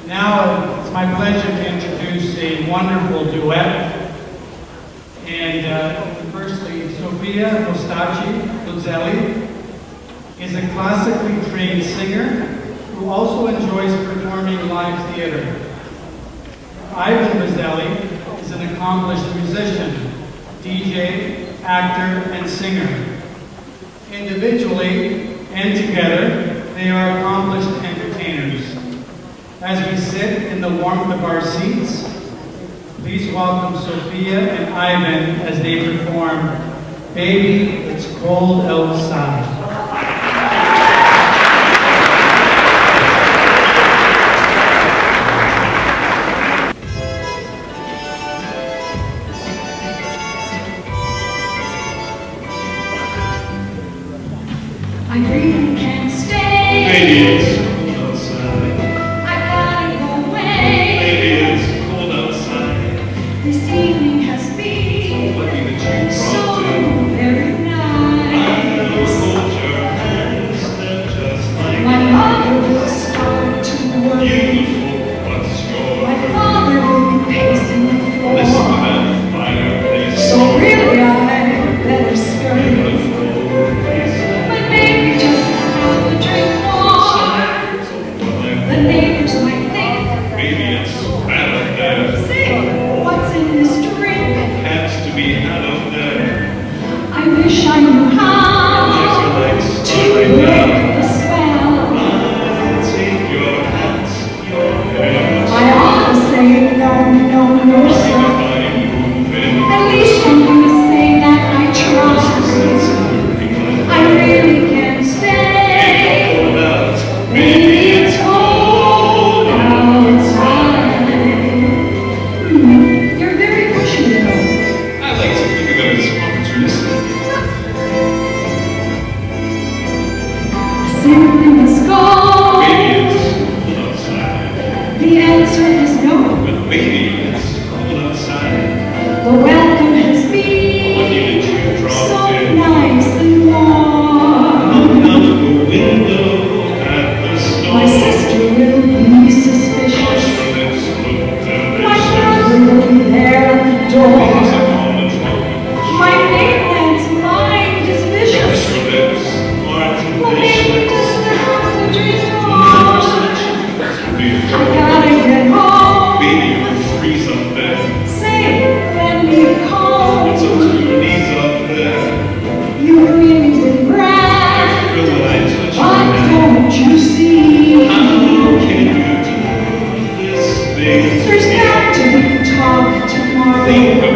Now it's my pleasure to introduce a wonderful duet. And firstly, Sofia Luzelli is a classically trained singer who also enjoys performing live theater. Ivan Roselli is an accomplished musician, DJ, actor, and singer. Individually and together, they are accomplished entertainers. As we sit in the warmth of our seats, please welcome Sofia and Ivan as they perform Baby, It's Cold Outside. I really can't stay. Baby, it's cold outside. I gotta go away. Baby, it's cold outside. This evening has been Lucky that you so dropped in. very I will nice. hold your hands, they're just like My mother will start to worry. beautiful. What's My your father will be pacing the listen to floor. that fire, please? So really I better scurry. Beautiful, please. But maybe just have a drink more. The neighbors might think, Baby, it's bad out there. say, what's in this drink? Has to be had out there. I wish I knew how to break the spell. I'll take your hands, your hands. I ought to say no, sir. At least I'm gonna say that I tried. I really can't stay. Baby, it's cold outside. You're very pushy, you know. I like to think of it as opportunistic. Simply must go. Baby, it's cold outside. The answer is no. But baby, it's cold outside. The welcome has Lucky been that you dropped so in. nice and warm. Look out the window at the storm. My sister will be suspicious. Your lips look My delicious. brother will be there at the Things door. are on the phone. My neighbor's mind is vicious. Your lips are Well, maybe delicious. just have to drink Never more. said you must be I gotta get home. Baby, you freeze up there. Say, let me It's call. up to your knees up there. You really would I brag. feel when I touch But your neck. don't you see? How can you do this thing to There's me? got to be talk tomorrow. Think about